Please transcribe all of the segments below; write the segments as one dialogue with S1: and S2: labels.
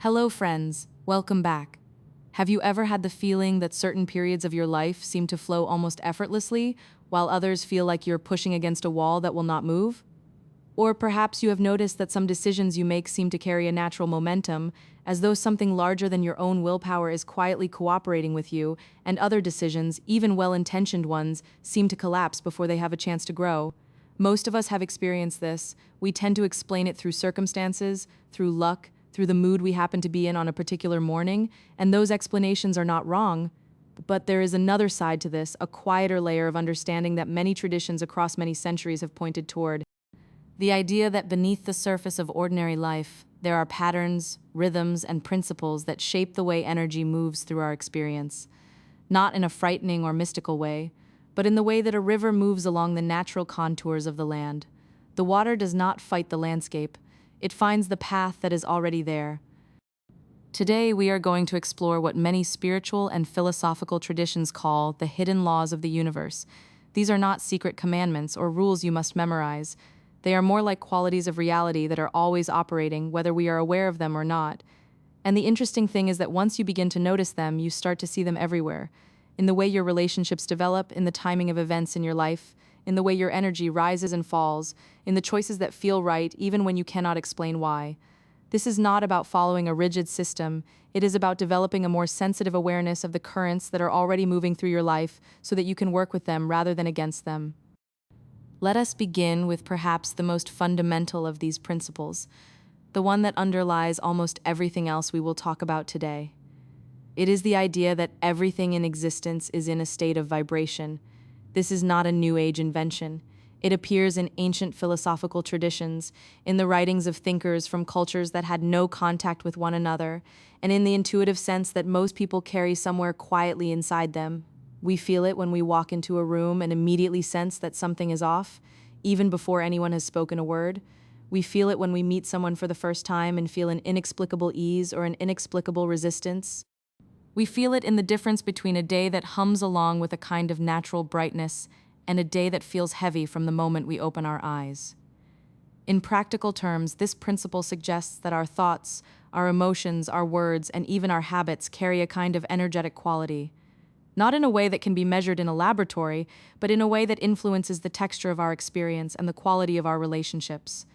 S1: Hello, friends. Welcome back. Have you ever had the feeling that certain periods of your life seem to flow almost effortlessly, while others feel like you're pushing against a wall that will not move? Or perhaps you have noticed that some decisions you make seem to carry a natural momentum, as though something larger than your own willpower is quietly cooperating with you, and other decisions, even well-intentioned ones, seem to collapse before they have a chance to grow. Most of us have experienced this. We tend to explain it through circumstances, through luck, through the mood we happen to be in on a particular morning, and those explanations are not wrong. But there is another side to this, a quieter layer of understanding that many traditions across many centuries have pointed toward. The idea that beneath the surface of ordinary life, there are patterns, rhythms, and principles that shape the way energy moves through our experience. Not in a frightening or mystical way, but in the way that a river moves along the natural contours of the land. The water does not fight the landscape, it finds the path that is already there. Today, we are going to explore what many spiritual and philosophical traditions call the hidden laws of the universe. These are not secret commandments or rules you must memorize. They are more like qualities of reality that are always operating, whether we are aware of them or not. And the interesting thing is that once you begin to notice them, you start to see them everywhere. In the way your relationships develop, in the timing of events in your life, in the way your energy rises and falls, in the choices that feel right even when you cannot explain why. This is not about following a rigid system, it is about developing a more sensitive awareness of the currents that are already moving through your life so that you can work with them rather than against them. Let us begin with perhaps the most fundamental of these principles, the one that underlies almost everything else we will talk about today. It is the idea that everything in existence is in a state of vibration. This is not a New Age invention. It appears in ancient philosophical traditions, in the writings of thinkers from cultures that had no contact with one another, and in the intuitive sense that most people carry somewhere quietly inside them. We feel it when we walk into a room and immediately sense that something is off, even before anyone has spoken a word. We feel it when we meet someone for the first time and feel an inexplicable ease or an inexplicable resistance. We feel it in the difference between a day that hums along with a kind of natural brightness and a day that feels heavy from the moment we open our eyes. In practical terms, this principle suggests that our thoughts, our emotions, our words, and even our habits carry a kind of energetic quality. Not in a way that can be measured in a laboratory, but in a way that influences the texture of our experience and the quality of our relationships.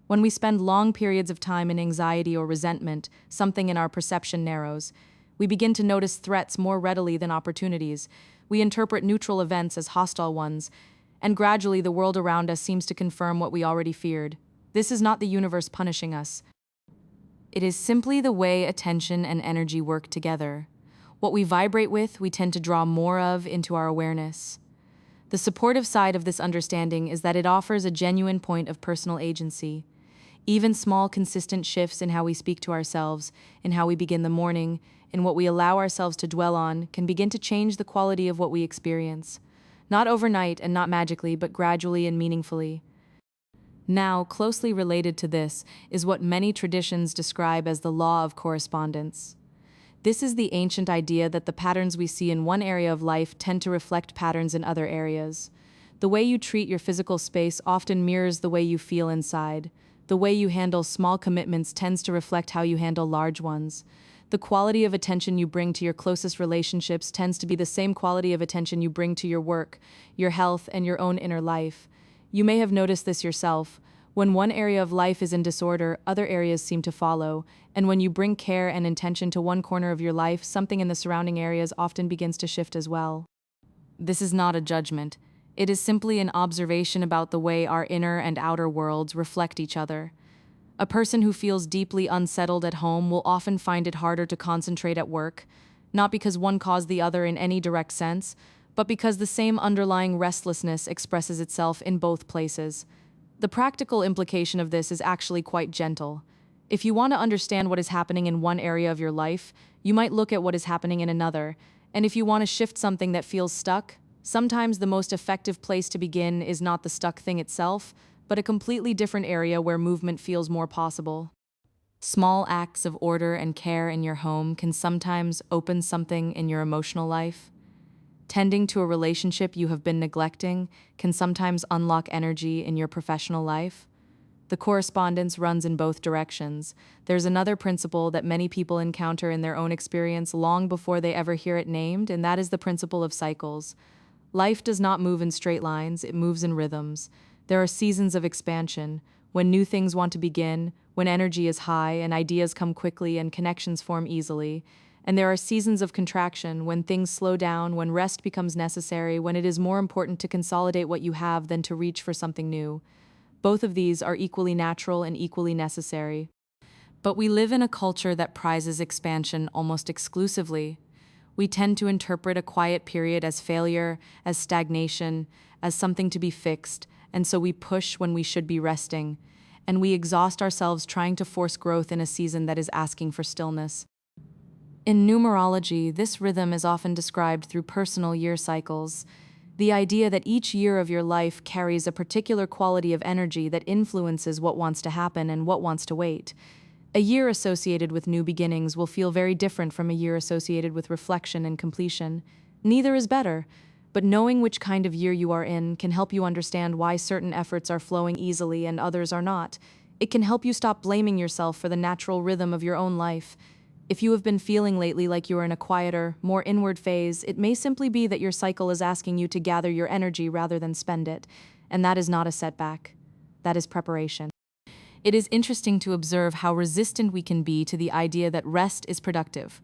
S1: When we spend long periods of time in anxiety or resentment, something in our perception narrows. We begin to notice threats more readily than opportunities. We interpret neutral events as hostile ones, and gradually the world around us seems to confirm what we already feared. This is not the universe punishing us. It is simply the way attention and energy work together. What we vibrate with, we tend to draw more of into our awareness. The supportive side of this understanding is that it offers a genuine point of personal agency. Even small, consistent shifts in how we speak to ourselves, in how we begin the morning, in what we allow ourselves to dwell on, can begin to change the quality of what we experience. Not overnight and not magically, but gradually and meaningfully. Now, closely related to this is what many traditions describe as the law of correspondence. This is the ancient idea that the patterns we see in one area of life tend to reflect patterns in other areas. The way you treat your physical space often mirrors the way you feel inside. The way you handle small commitments tends to reflect how you handle large ones. The quality of attention you bring to your closest relationships tends to be the same quality of attention you bring to your work, your health, and your own inner life. You may have noticed this yourself. When one area of life is in disorder, other areas seem to follow, and when you bring care and intention to one corner of your life, something in the surrounding areas often begins to shift as well. This is not a judgment. It is simply an observation about the way our inner and outer worlds reflect each other. A person who feels deeply unsettled at home will often find it harder to concentrate at work, not because one caused the other in any direct sense, but because the same underlying restlessness expresses itself in both places. The practical implication of this is actually quite gentle. If you want to understand what is happening in one area of your life, you might look at what is happening in another, and if you want to shift something that feels stuck, sometimes the most effective place to begin is not the stuck thing itself, but a completely different area where movement feels more possible. Small acts of order and care in your home can sometimes open something in your emotional life. Tending to a relationship you have been neglecting can sometimes unlock energy in your professional life. The correspondence runs in both directions. There's another principle that many people encounter in their own experience long before they ever hear it named, and that is the principle of cycles. Life does not move in straight lines, it moves in rhythms. There are seasons of expansion, when new things want to begin, when energy is high and ideas come quickly and connections form easily. And there are seasons of contraction, when things slow down, when rest becomes necessary, when it is more important to consolidate what you have than to reach for something new. Both of these are equally natural and equally necessary. But we live in a culture that prizes expansion almost exclusively. We tend to interpret a quiet period as failure, as stagnation, as something to be fixed, and so we push when we should be resting, and we exhaust ourselves trying to force growth in a season that is asking for stillness. In numerology, this rhythm is often described through personal year cycles, the idea that each year of your life carries a particular quality of energy that influences what wants to happen and what wants to wait. A year associated with new beginnings will feel very different from a year associated with reflection and completion. Neither is better, but knowing which kind of year you are in can help you understand why certain efforts are flowing easily and others are not. It can help you stop blaming yourself for the natural rhythm of your own life. If you have been feeling lately like you are in a quieter, more inward phase, it may simply be that your cycle is asking you to gather your energy rather than spend it, and that is not a setback. That is preparation. It is interesting to observe how resistant we can be to the idea that rest is productive.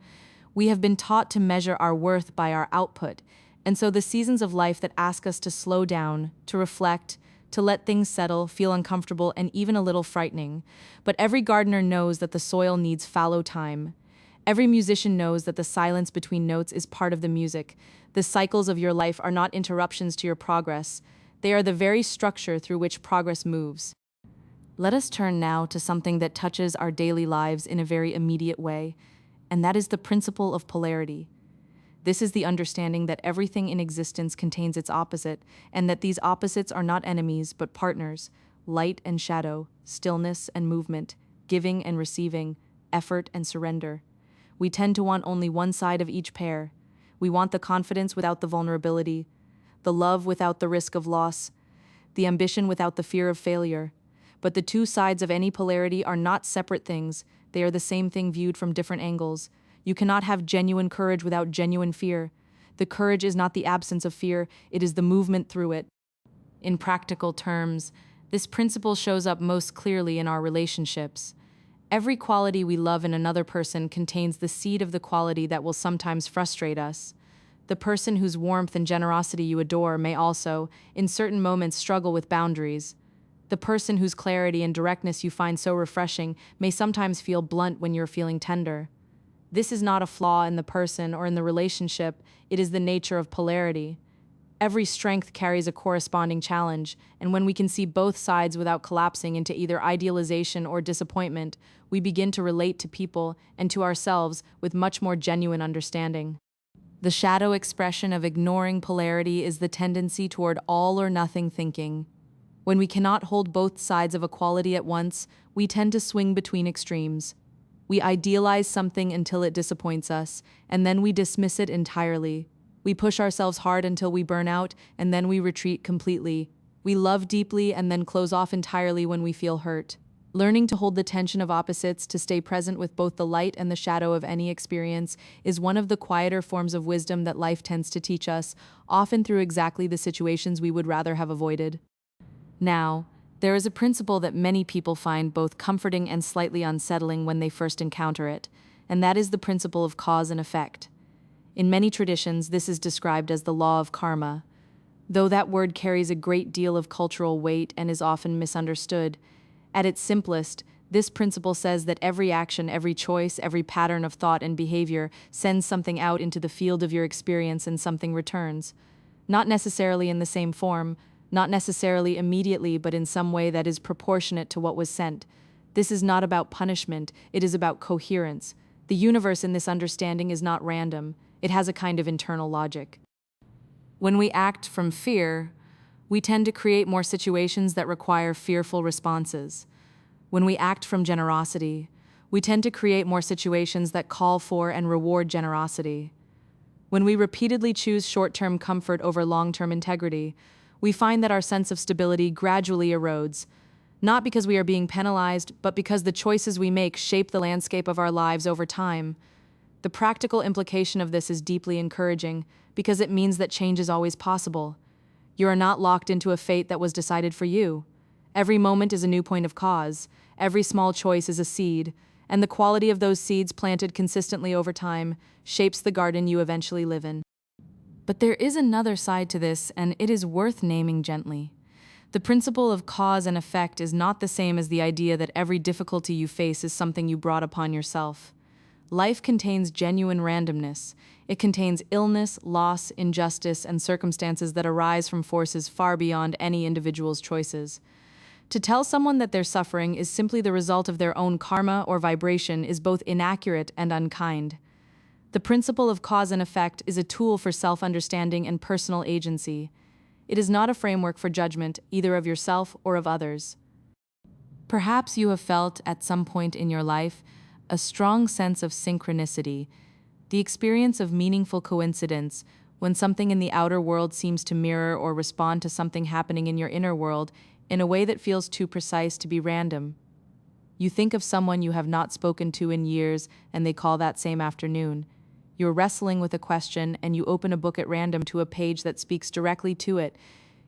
S1: We have been taught to measure our worth by our output, and so the seasons of life that ask us to slow down, to reflect, to let things settle, feel uncomfortable, and even a little frightening. But every gardener knows that the soil needs fallow time. Every musician knows that the silence between notes is part of the music. The cycles of your life are not interruptions to your progress. They are the very structure through which progress moves. Let us turn now to something that touches our daily lives in a very immediate way, and that is the principle of polarity. This is the understanding that everything in existence contains its opposite, and that these opposites are not enemies, but partners, light and shadow, stillness and movement, giving and receiving, effort and surrender. We tend to want only one side of each pair. We want the confidence without the vulnerability, the love without the risk of loss, the ambition without the fear of failure. But the two sides of any polarity are not separate things. They are the same thing viewed from different angles. You cannot have genuine courage without genuine fear. The courage is not the absence of fear, it is the movement through it. In practical terms, this principle shows up most clearly in our relationships. Every quality we love in another person contains the seed of the quality that will sometimes frustrate us. The person whose warmth and generosity you adore may also, in certain moments, struggle with boundaries. The person whose clarity and directness you find so refreshing may sometimes feel blunt when you're feeling tender. This is not a flaw in the person or in the relationship, it is the nature of polarity. Every strength carries a corresponding challenge, and when we can see both sides without collapsing into either idealization or disappointment, we begin to relate to people and to ourselves with much more genuine understanding. The shadow expression of ignoring polarity is the tendency toward all or nothing thinking. When we cannot hold both sides of a quality at once, we tend to swing between extremes. We idealize something until it disappoints us, and then we dismiss it entirely. We push ourselves hard until we burn out, and then we retreat completely. We love deeply and then close off entirely when we feel hurt. Learning to hold the tension of opposites, to stay present with both the light and the shadow of any experience, is one of the quieter forms of wisdom that life tends to teach us, often through exactly the situations we would rather have avoided. Now, there is a principle that many people find both comforting and slightly unsettling when they first encounter it, and that is the principle of cause and effect. In many traditions, this is described as the law of karma. Though that word carries a great deal of cultural weight and is often misunderstood, at its simplest, this principle says that every action, every choice, every pattern of thought and behavior sends something out into the field of your experience and something returns. Not necessarily in the same form, not necessarily immediately, but in some way that is proportionate to what was sent. This is not about punishment, it is about coherence. The universe in this understanding is not random. It has a kind of internal logic. When we act from fear, we tend to create more situations that require fearful responses. When we act from generosity, we tend to create more situations that call for and reward generosity. When we repeatedly choose short-term comfort over long-term integrity, we find that our sense of stability gradually erodes. Not because we are being penalized, but because the choices we make shape the landscape of our lives over time. The practical implication of this is deeply encouraging because it means that change is always possible. You are not locked into a fate that was decided for you. Every moment is a new point of cause. Every small choice is a seed, and the quality of those seeds planted consistently over time shapes the garden you eventually live in. But there is another side to this, and it is worth naming gently. The principle of cause and effect is not the same as the idea that every difficulty you face is something you brought upon yourself. Life contains genuine randomness. It contains illness, loss, injustice, and circumstances that arise from forces far beyond any individual's choices. To tell someone that their suffering is simply the result of their own karma or vibration is both inaccurate and unkind. The principle of cause and effect is a tool for self-understanding and personal agency. It is not a framework for judgment, either of yourself or of others. Perhaps you have felt, at some point in your life, a strong sense of synchronicity, the experience of meaningful coincidence, when something in the outer world seems to mirror or respond to something happening in your inner world in a way that feels too precise to be random. You think of someone you have not spoken to in years, and they call that same afternoon. You're wrestling with a question, and you open a book at random to a page that speaks directly to it.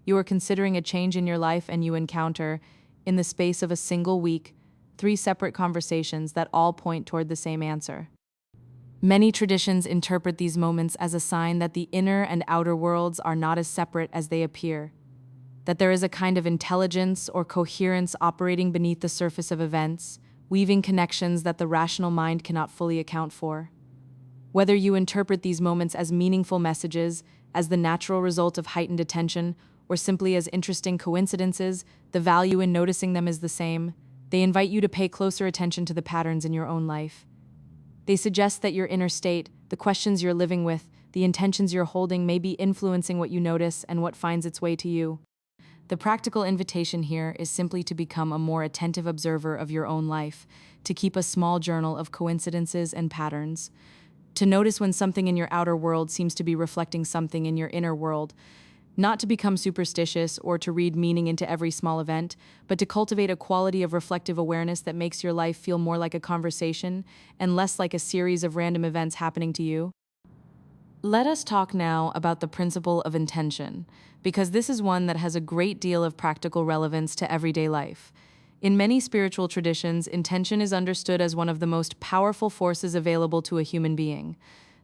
S1: You are considering a change in your life, and you encounter, in the space of a single week, 3 separate conversations that all point toward the same answer. Many traditions interpret these moments as a sign that the inner and outer worlds are not as separate as they appear, that there is a kind of intelligence or coherence operating beneath the surface of events, weaving connections that the rational mind cannot fully account for. Whether you interpret these moments as meaningful messages, as the natural result of heightened attention, or simply as interesting coincidences, the value in noticing them is the same. They invite you to pay closer attention to the patterns in your own life. They suggest that your inner state, the questions you're living with, the intentions you're holding may be influencing what you notice and what finds its way to you. The practical invitation here is simply to become a more attentive observer of your own life, to keep a small journal of coincidences and patterns, to notice when something in your outer world seems to be reflecting something in your inner world, not to become superstitious or to read meaning into every small event, but to cultivate a quality of reflective awareness that makes your life feel more like a conversation and less like a series of random events happening to you. Let us talk now about the principle of intention, because this is one that has a great deal of practical relevance to everyday life. In many spiritual traditions, intention is understood as one of the most powerful forces available to a human being.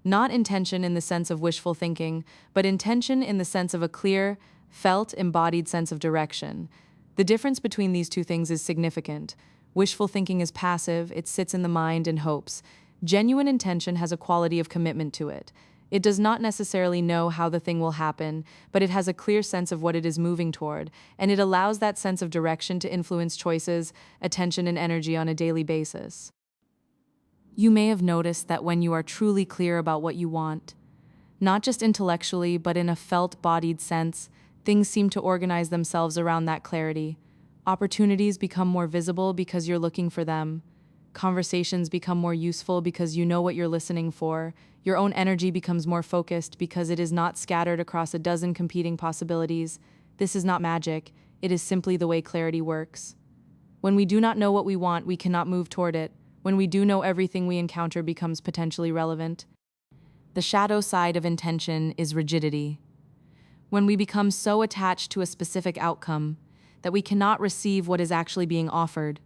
S1: Not intention in the sense of wishful thinking, but intention in the sense of a clear, felt, embodied sense of direction. The difference between these two things is significant. Wishful thinking is passive, it sits in the mind and hopes. Genuine intention has a quality of commitment to it. It does not necessarily know how the thing will happen, but it has a clear sense of what it is moving toward, and it allows that sense of direction to influence choices, attention, and energy on a daily basis. You may have noticed that when you are truly clear about what you want, not just intellectually, but in a felt-bodied sense, things seem to organize themselves around that clarity. Opportunities become more visible because you're looking for them. Conversations become more useful because you know what you're listening for. Your own energy becomes more focused because it is not scattered across a dozen competing possibilities. This is not magic. It is simply the way clarity works. When we do not know what we want, we cannot move toward it. When we do know, everything we encounter becomes potentially relevant. The shadow side of intention is rigidity. When we become so attached to a specific outcome that we cannot receive what is actually being offered,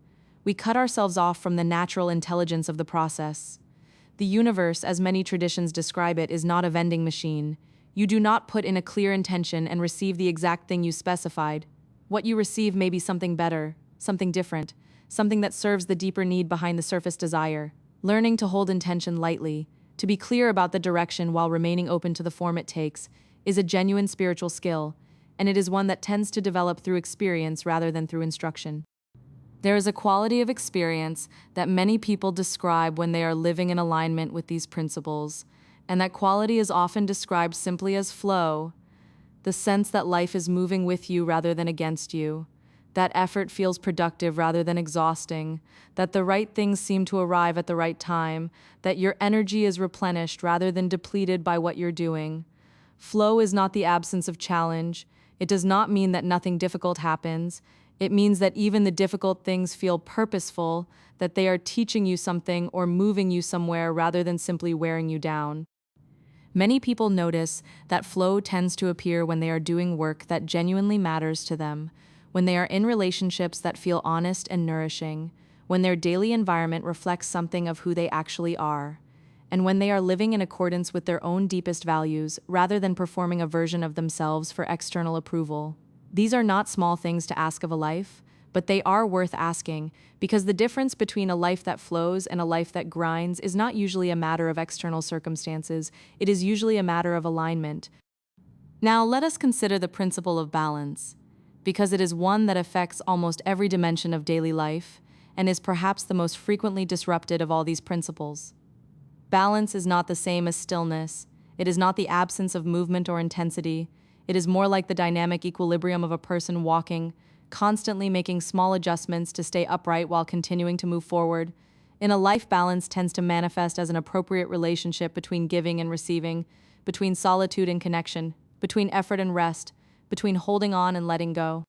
S1: we cut ourselves off from the natural intelligence of the process. The universe, as many traditions describe it, is not a vending machine. You do not put in a clear intention and receive the exact thing you specified. What you receive may be something better, something different, something that serves the deeper need behind the surface desire. Learning to hold intention lightly, to be clear about the direction while remaining open to the form it takes, is a genuine spiritual skill, and it is one that tends to develop through experience rather than through instruction. There is a quality of experience that many people describe when they are living in alignment with these principles, and that quality is often described simply as flow, the sense that life is moving with you rather than against you, that effort feels productive rather than exhausting, that the right things seem to arrive at the right time, that your energy is replenished rather than depleted by what you're doing. Flow is not the absence of challenge. It does not mean that nothing difficult happens. It means that even the difficult things feel purposeful, that they are teaching you something or moving you somewhere rather than simply wearing you down. Many people notice that flow tends to appear when they are doing work that genuinely matters to them, when they are in relationships that feel honest and nourishing, when their daily environment reflects something of who they actually are, and when they are living in accordance with their own deepest values rather than performing a version of themselves for external approval. These are not small things to ask of a life, but they are worth asking, because the difference between a life that flows and a life that grinds is not usually a matter of external circumstances, it is usually a matter of alignment. Now, let us consider the principle of balance, because it is one that affects almost every dimension of daily life and is perhaps the most frequently disrupted of all these principles. Balance is not the same as stillness. It is not the absence of movement or intensity. It is more like the dynamic equilibrium of a person walking, constantly making small adjustments to stay upright while continuing to move forward. In a life, balance tends to manifest as an appropriate relationship between giving and receiving, between solitude and connection, between effort and rest, between holding on and letting go.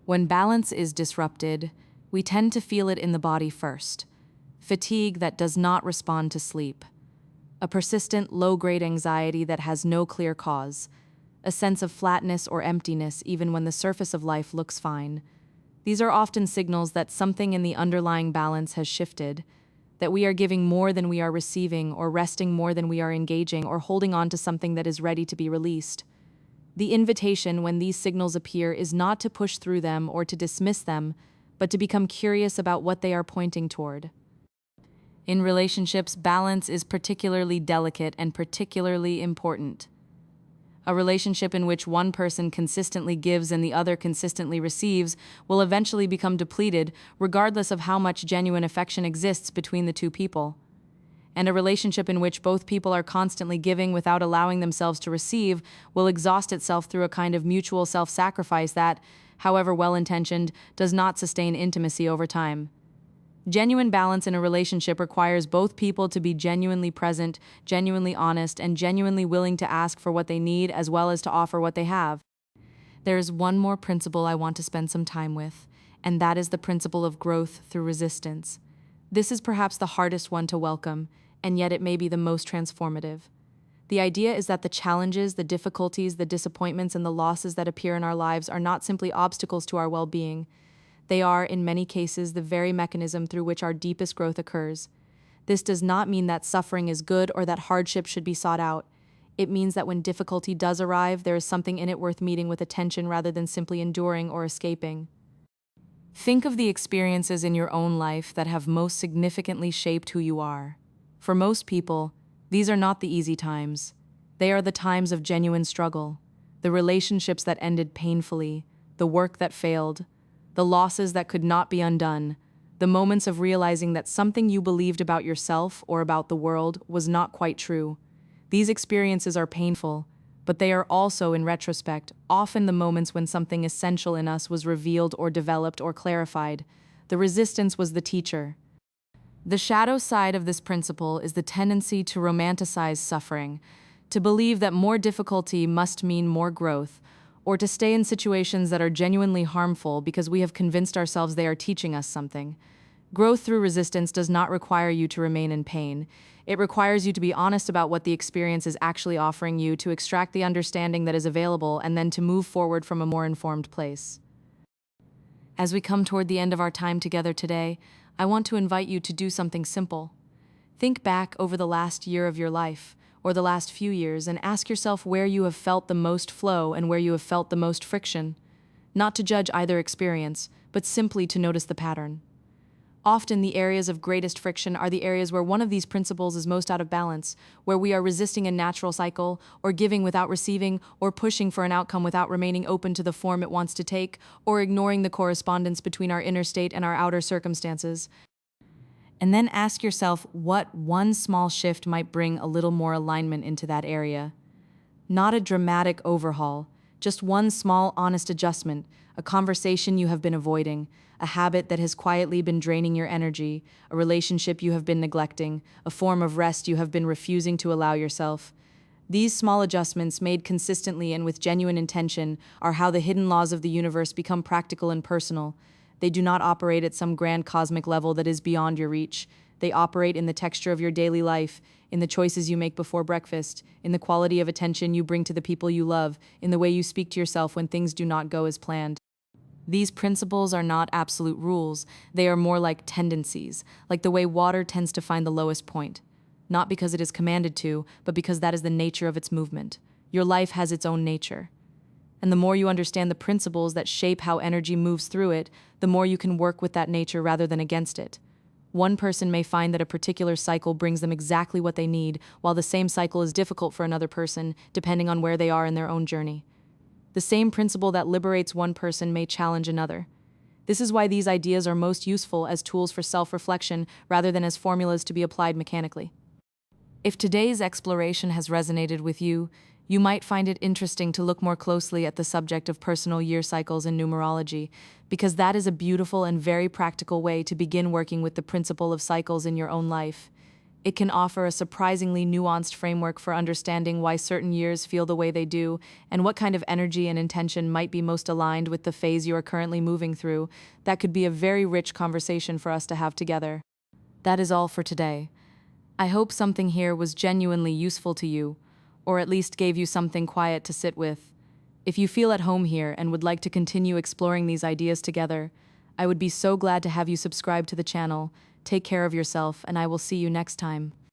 S1: When balance is disrupted, we tend to feel it in the body first. Fatigue that does not respond to sleep. A persistent, low-grade anxiety that has no clear cause. A sense of flatness or emptiness even when the surface of life looks fine. These are often signals that something in the underlying balance has shifted, that we are giving more than we are receiving, or resting more than we are engaging, or holding on to something that is ready to be released. The invitation when these signals appear is not to push through them or to dismiss them, but to become curious about what they are pointing toward. In relationships, balance is particularly delicate and particularly important. A relationship in which one person consistently gives and the other consistently receives will eventually become depleted, regardless of how much genuine affection exists between the two people. And a relationship in which both people are constantly giving without allowing themselves to receive will exhaust itself through a kind of mutual self-sacrifice that, however well-intentioned, does not sustain intimacy over time. Genuine balance in a relationship requires both people to be genuinely present, genuinely honest, and genuinely willing to ask for what they need as well as to offer what they have. There is one more principle I want to spend some time with, and that is the principle of growth through resistance. This is perhaps the hardest one to welcome, and yet it may be the most transformative. The idea is that the challenges, the difficulties, the disappointments, and the losses that appear in our lives are not simply obstacles to our well-being. They are, in many cases, the very mechanism through which our deepest growth occurs. This does not mean that suffering is good or that hardship should be sought out. It means that when difficulty does arrive, there is something in it worth meeting with attention rather than simply enduring or escaping. Think of the experiences in your own life that have most significantly shaped who you are. For most people, these are not the easy times. They are the times of genuine struggle, the relationships that ended painfully, the work that failed, the losses that could not be undone, the moments of realizing that something you believed about yourself or about the world was not quite true. These experiences are painful, but they are also, in retrospect, often the moments when something essential in us was revealed or developed or clarified. The resistance was the teacher. The shadow side of this principle is the tendency to romanticize suffering, to believe that more difficulty must mean more growth, or to stay in situations that are genuinely harmful because we have convinced ourselves they are teaching us something. Growth through resistance does not require you to remain in pain. It requires you to be honest about what the experience is actually offering you, to extract the understanding that is available, and then to move forward from a more informed place. As we come toward the end of our time together today, I want to invite you to do something simple. Think back over the last year of your life, or the last few years, and ask yourself where you have felt the most flow and where you have felt the most friction. Not to judge either experience, but simply to notice the pattern. Often the areas of greatest friction are the areas where one of these principles is most out of balance, where we are resisting a natural cycle, or giving without receiving, or pushing for an outcome without remaining open to the form it wants to take, or ignoring the correspondence between our inner state and our outer circumstances. And then ask yourself what one small shift might bring a little more alignment into that area. Not a dramatic overhaul, just one small, honest adjustment, a conversation you have been avoiding, a habit that has quietly been draining your energy, a relationship you have been neglecting, a form of rest you have been refusing to allow yourself. These small adjustments, made consistently and with genuine intention, are how the hidden laws of the universe become practical and personal. They do not operate at some grand cosmic level that is beyond your reach. They operate in the texture of your daily life, in the choices you make before breakfast, in the quality of attention you bring to the people you love, in the way you speak to yourself when things do not go as planned. These principles are not absolute rules. They are more like tendencies, like the way water tends to find the lowest point. Not because it is commanded to, but because that is the nature of its movement. Your life has its own nature. And the more you understand the principles that shape how energy moves through it, the more you can work with that nature rather than against it. One person may find that a particular cycle brings them exactly what they need, while the same cycle is difficult for another person, depending on where they are in their own journey. The same principle that liberates one person may challenge another. This is why these ideas are most useful as tools for self-reflection rather than as formulas to be applied mechanically. If today's exploration has resonated with you, you might find it interesting to look more closely at the subject of personal year cycles in numerology, because that is a beautiful and very practical way to begin working with the principle of cycles in your own life. It can offer a surprisingly nuanced framework for understanding why certain years feel the way they do, and what kind of energy and intention might be most aligned with the phase you are currently moving through. That could be a very rich conversation for us to have together. That is all for today. I hope something here was genuinely useful to you, or at least gave you something quiet to sit with. If you feel at home here and would like to continue exploring these ideas together, I would be so glad to have you subscribe to the channel. Take care of yourself, and I will see you next time.